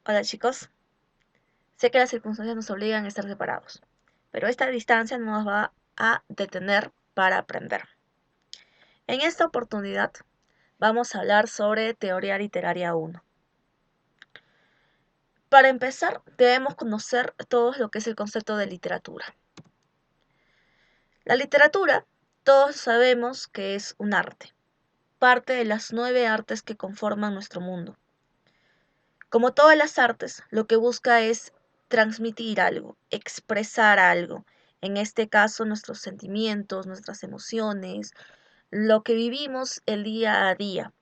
Hola chicos, sé que las circunstancias nos obligan a estar separados, pero esta distancia no nos va a detener para aprender. En esta oportunidad vamos a hablar sobre teoría literaria 1. Para empezar, debemos conocer todo lo que es el concepto de literatura. La literatura, todos sabemos que es un arte, parte de las 9 artes que conforman nuestro mundo. Como todas las artes, lo que busca es transmitir algo, expresar algo. En este caso, nuestros sentimientos, nuestras emociones, lo que vivimos el día a día.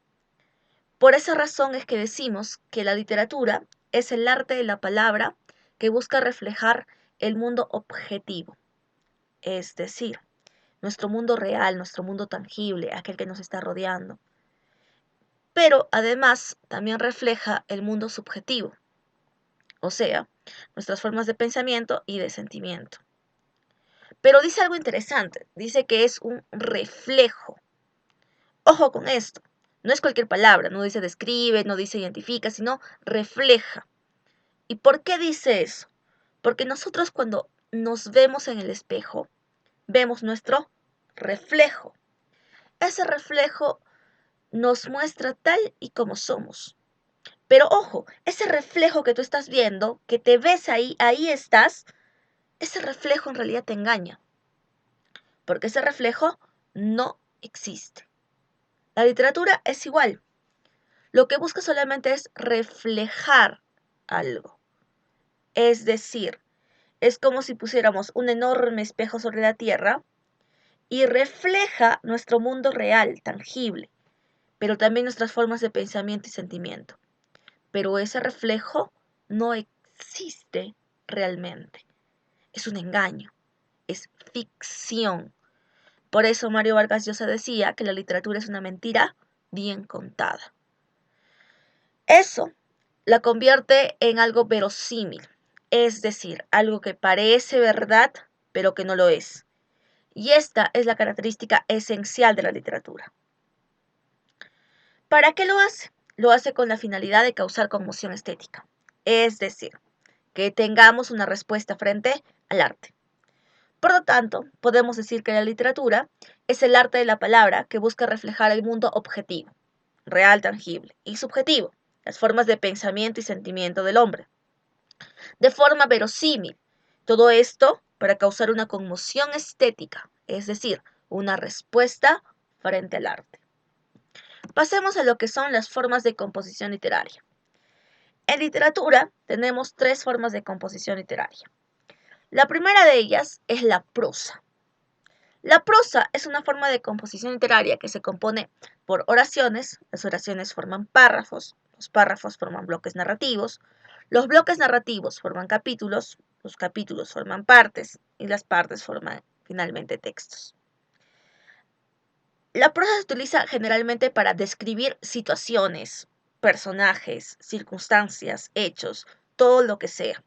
Por esa razón es que decimos que la literatura es el arte de la palabra que busca reflejar el mundo objetivo, es decir, nuestro mundo real, nuestro mundo tangible, aquel que nos está rodeando. Pero además también refleja el mundo subjetivo, o sea, nuestras formas de pensamiento y de sentimiento. Pero dice algo interesante, dice que es un reflejo. Ojo con esto, no es cualquier palabra, no dice describe, no dice identifica, sino refleja. ¿Y por qué dice eso? Porque nosotros cuando nos vemos en el espejo, vemos nuestro reflejo. Ese reflejo nos muestra tal y como somos. Pero ojo, ese reflejo que tú estás viendo, que te ves ahí estás, ese reflejo en realidad te engaña, porque ese reflejo no existe. La literatura es igual. Lo que busca solamente es reflejar algo. Es decir, es como si pusiéramos un enorme espejo sobre la Tierra y refleja nuestro mundo real, tangible, pero también nuestras formas de pensamiento y sentimiento. Pero ese reflejo no existe realmente. Es un engaño, es ficción. Por eso Mario Vargas Llosa decía que la literatura es una mentira bien contada. Eso la convierte en algo verosímil, es decir, algo que parece verdad, pero que no lo es. Y esta es la característica esencial de la literatura. ¿Para qué lo hace? Lo hace con la finalidad de causar conmoción estética, es decir, que tengamos una respuesta frente al arte. Por lo tanto, podemos decir que la literatura es el arte de la palabra que busca reflejar el mundo objetivo, real, tangible, y subjetivo, las formas de pensamiento y sentimiento del hombre, de forma verosímil. Todo esto para causar una conmoción estética, es decir, una respuesta frente al arte. Pasemos a lo que son las formas de composición literaria. En literatura tenemos 3 formas de composición literaria. La primera de ellas es la prosa. La prosa es una forma de composición literaria que se compone por oraciones. Las oraciones forman párrafos, los párrafos forman bloques narrativos, los bloques narrativos forman capítulos, los capítulos forman partes y las partes forman finalmente textos. La prosa se utiliza generalmente para describir situaciones, personajes, circunstancias, hechos, todo lo que sea.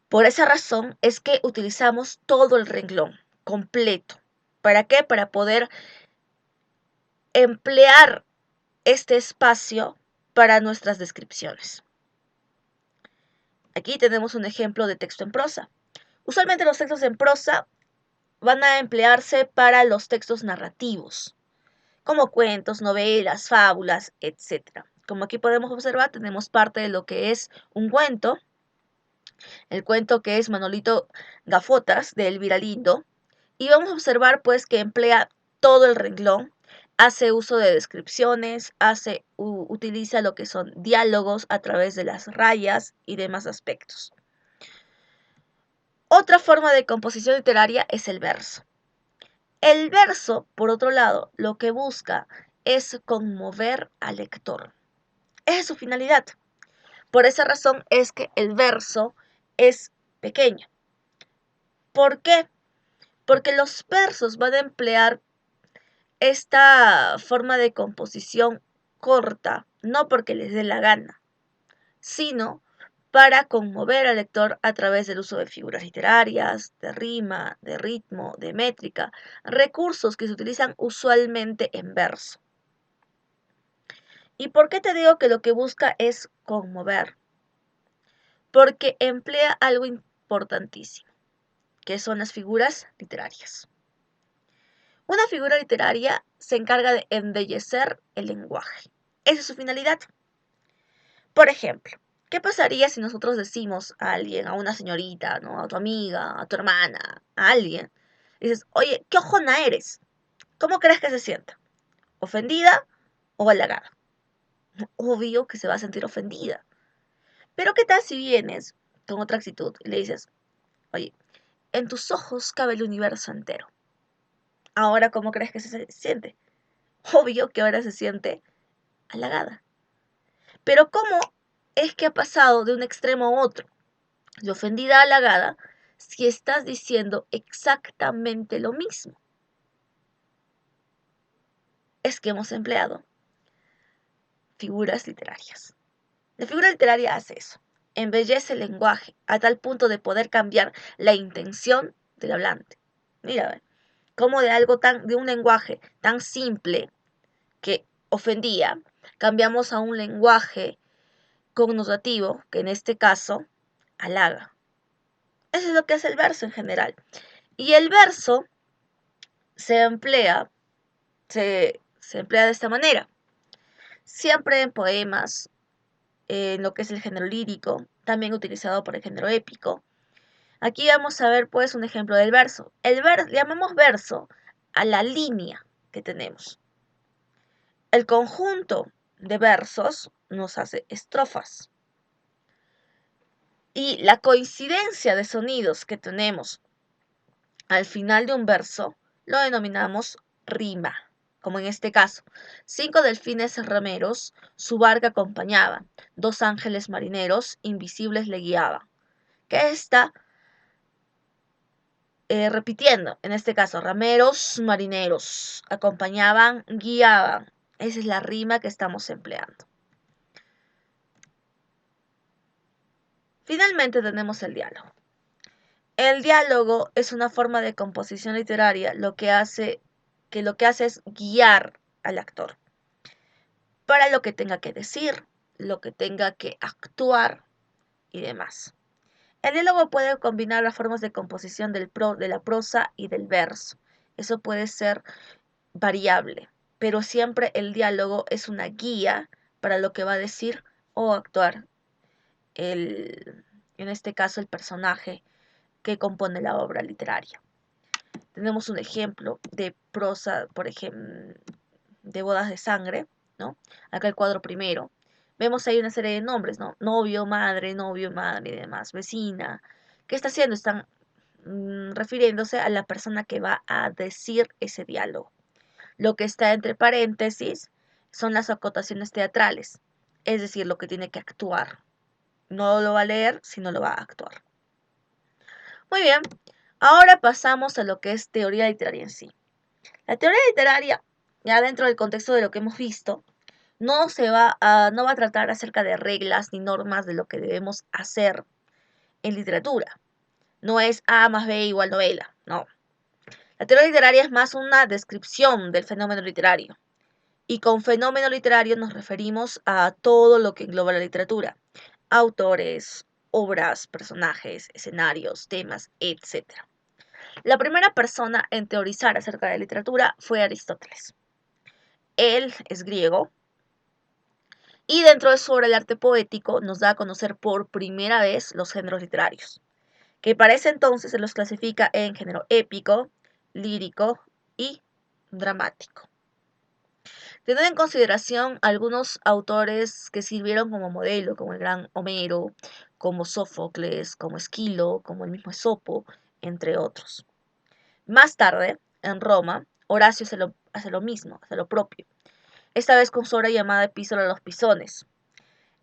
Por esa razón es que utilizamos todo el renglón completo. ¿Para qué? Para poder emplear este espacio para nuestras descripciones. Aquí tenemos un ejemplo de texto en prosa. Usualmente los textos en prosa van a emplearse para los textos narrativos, como cuentos, novelas, fábulas, etc. Como aquí podemos observar, tenemos parte de lo que es un cuento, el cuento que es Manolito Gafotas de Elvira Lindo, y vamos a observar pues que emplea todo el renglón, hace uso de descripciones, utiliza lo que son diálogos a través de las rayas y demás aspectos. Otra forma de composición literaria es el verso. El verso, por otro lado, lo que busca es conmover al lector. Esa es su finalidad. Por esa razón es que el verso es pequeño. ¿Por qué? Porque los versos van a emplear esta forma de composición corta, no porque les dé la gana, sino para conmover al lector a través del uso de figuras literarias, de rima, de ritmo, de métrica, recursos que se utilizan usualmente en verso. ¿Y por qué te digo que lo que busca es conmover? Porque emplea algo importantísimo, que son las figuras literarias. Una figura literaria se encarga de embellecer el lenguaje. Esa es su finalidad. Por ejemplo, ¿qué pasaría si nosotros decimos a alguien, a una señorita, ¿no? A tu amiga, a tu hermana, a alguien, dices, oye, qué ojona eres? ¿Cómo crees que se sienta? ¿Ofendida o halagada? Obvio que se va a sentir ofendida. Pero ¿qué tal si vienes con otra actitud y le dices, oye, en tus ojos cabe el universo entero? Ahora, ¿cómo crees que se siente? Obvio que ahora se siente halagada. Pero ¿cómo es que ha pasado de un extremo a otro, de ofendida a halagada, si estás diciendo exactamente lo mismo? Es que hemos empleado figuras literarias. La figura literaria hace eso, embellece el lenguaje a tal punto de poder cambiar la intención del hablante. Mira, cómo de un lenguaje tan simple que ofendía, cambiamos a un lenguaje connotativo, que en este caso halaga. Eso es lo que hace el verso en general. Y el verso se emplea, se emplea de esta manera. Siempre en poemas, en lo que es el género lírico, también utilizado por el género épico. Aquí vamos a ver pues un ejemplo del verso. Llamamos verso a la línea que tenemos. El conjunto de versos nos hace estrofas. Y la coincidencia de sonidos que tenemos al final de un verso lo denominamos rima, como en este caso. 5 delfines rameros su barca acompañaban, 2 ángeles marineros invisibles le guiaban. ¿Qué está repitiendo? En este caso, rameros, marineros, acompañaban, guiaban. Esa es la rima que estamos empleando. Finalmente tenemos el diálogo. El diálogo es una forma de composición literaria lo que hace es guiar al actor para lo que tenga que decir, lo que tenga que actuar y demás. El diálogo puede combinar las formas de composición de la prosa y del verso. Eso puede ser variable, pero siempre el diálogo es una guía para lo que va a decir o actuar en este caso el personaje que compone la obra literaria. Tenemos un ejemplo de prosa, por ejemplo, de bodas de sangre, ¿no? Acá el cuadro primero. Vemos ahí una serie de nombres, ¿no? Novio, madre y demás, vecina. ¿Qué está haciendo? Están refiriéndose a la persona que va a decir ese diálogo. Lo que está entre paréntesis son las acotaciones teatrales, es decir, lo que tiene que actuar. No lo va a leer, sino lo va a actuar. Muy bien, ahora pasamos a lo que es teoría literaria en sí. La teoría literaria, ya dentro del contexto de lo que hemos visto, no va a tratar acerca de reglas ni normas de lo que debemos hacer en literatura. No es A más B igual novela, no. La teoría literaria es más una descripción del fenómeno literario. Y con fenómeno literario nos referimos a todo lo que engloba la literatura. Autores, obras, personajes, escenarios, temas, etc. La primera persona en teorizar acerca de la literatura fue Aristóteles. Él es griego y dentro de su obra El arte poético nos da a conocer por primera vez los géneros literarios, que para ese entonces se los clasifica en género épico, lírico y dramático. Teniendo en consideración algunos autores que sirvieron como modelo, como el gran Homero, como Sófocles, como Esquilo, como el mismo Esopo, entre otros. Más tarde, en Roma, Horacio hace lo mismo, hace lo propio, esta vez con su obra llamada Epístola a los Pisones.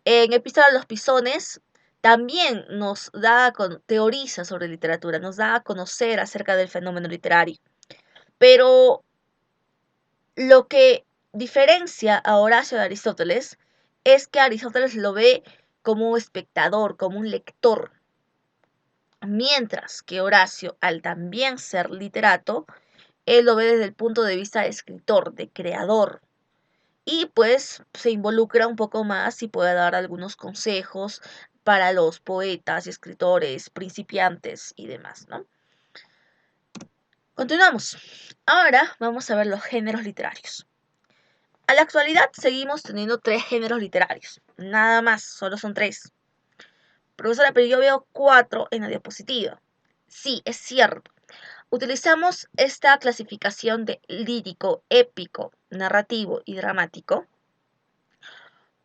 En Epístola a los Pisones también teoriza sobre literatura, nos da a conocer acerca del fenómeno literario. Pero lo que diferencia a Horacio de Aristóteles es que Aristóteles lo ve como un espectador, como un lector, mientras que Horacio, al también ser literato, él lo ve desde el punto de vista de escritor, de creador. y pues se involucra un poco más y puede dar algunos consejos para los poetas y escritores principiantes y demás, ¿no? Continuamos. Ahora vamos a ver los géneros literarios. A la actualidad seguimos teniendo 3 géneros literarios, nada más, solo son 3. Profesora, pero yo veo 4 en la diapositiva. Sí, es cierto. Utilizamos esta clasificación de lírico, épico, narrativo y dramático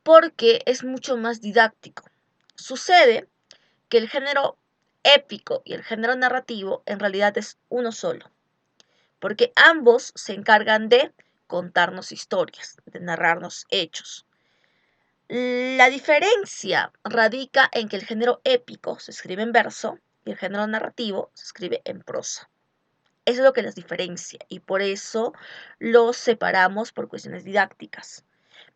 porque es mucho más didáctico. Sucede que el género épico y el género narrativo en realidad es uno solo, porque ambos se encargan de contarnos historias, de narrarnos hechos. La diferencia radica en que el género épico se escribe en verso y el género narrativo se escribe en prosa. Eso es lo que las diferencia y por eso los separamos por cuestiones didácticas.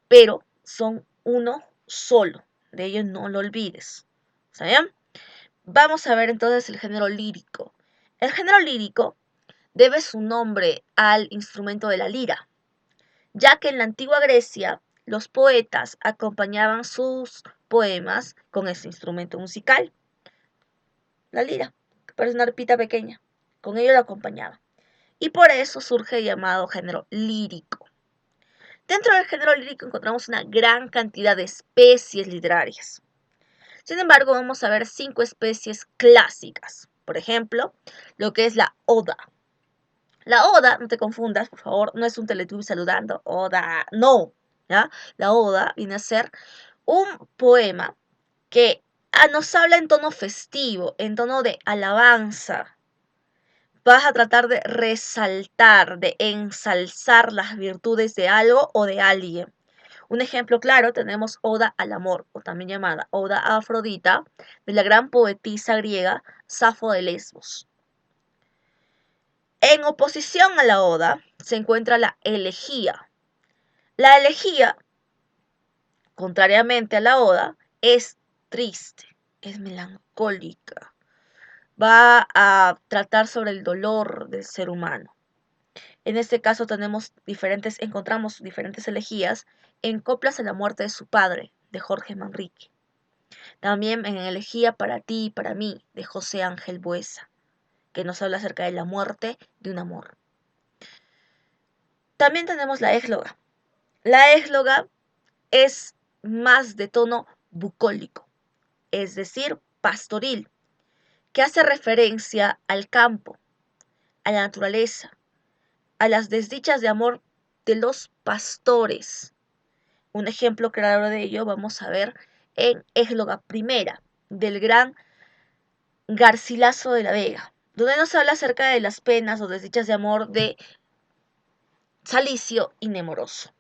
Pero son uno solo, de ello no lo olvides. ¿Está bien? Vamos a ver entonces el género lírico. El género lírico debe su nombre al instrumento de la lira, ya que en la antigua Grecia los poetas acompañaban sus poemas con ese instrumento musical, la lira, que parece una arpita pequeña. Con ello lo acompañaban. Y por eso surge el llamado género lírico. Dentro del género lírico encontramos una gran cantidad de especies literarias. Sin embargo, vamos a ver 5 especies clásicas. Por ejemplo, lo que es la oda. La oda, no te confundas, por favor, no es un Teletubby saludando, oda, no, ¿ya? La oda viene a ser un poema que nos habla en tono festivo, en tono de alabanza. Vas a tratar de resaltar, de ensalzar las virtudes de algo o de alguien. Un ejemplo claro tenemos Oda al amor, o también llamada Oda a Afrodita, de la gran poetisa griega Safo de Lesbos. En oposición a la oda se encuentra la elegía. La elegía, contrariamente a la oda, es triste, es melancólica. Va a tratar sobre el dolor del ser humano. En este caso encontramos diferentes elegías en Coplas a la muerte de su padre, de Jorge Manrique. También en Elegía para ti y para mí, de José Ángel Buesa, que nos habla acerca de la muerte de un amor. También tenemos la égloga. La égloga es más de tono bucólico, es decir, pastoril, que hace referencia al campo, a la naturaleza, a las desdichas de amor de los pastores. Un ejemplo claro de ello vamos a ver en Égloga Primera, del gran Garcilaso de la Vega, donde nos habla acerca de las penas o desdichas de amor de Salicio y Nemoroso.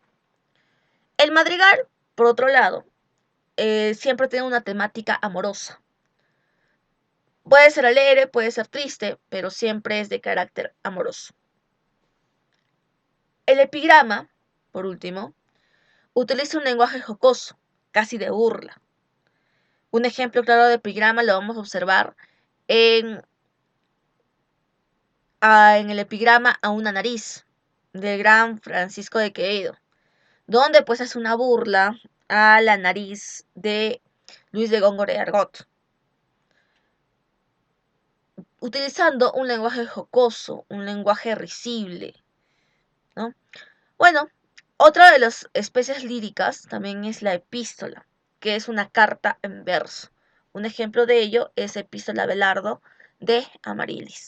El madrigal, por otro lado, siempre tiene una temática amorosa. Puede ser alegre, puede ser triste, pero siempre es de carácter amoroso. El epigrama, por último, utiliza un lenguaje jocoso, casi de burla. Un ejemplo claro de epigrama lo vamos a observar en el epigrama A una nariz, del gran Francisco de Quevedo, donde pues hace una burla a la nariz de Luis de Góngora y Argot, utilizando un lenguaje jocoso, un lenguaje risible, ¿no? Bueno, otra de las especies líricas también es la epístola, que es una carta en verso. Un ejemplo de ello es Epístola a Abelardo de Amarilis.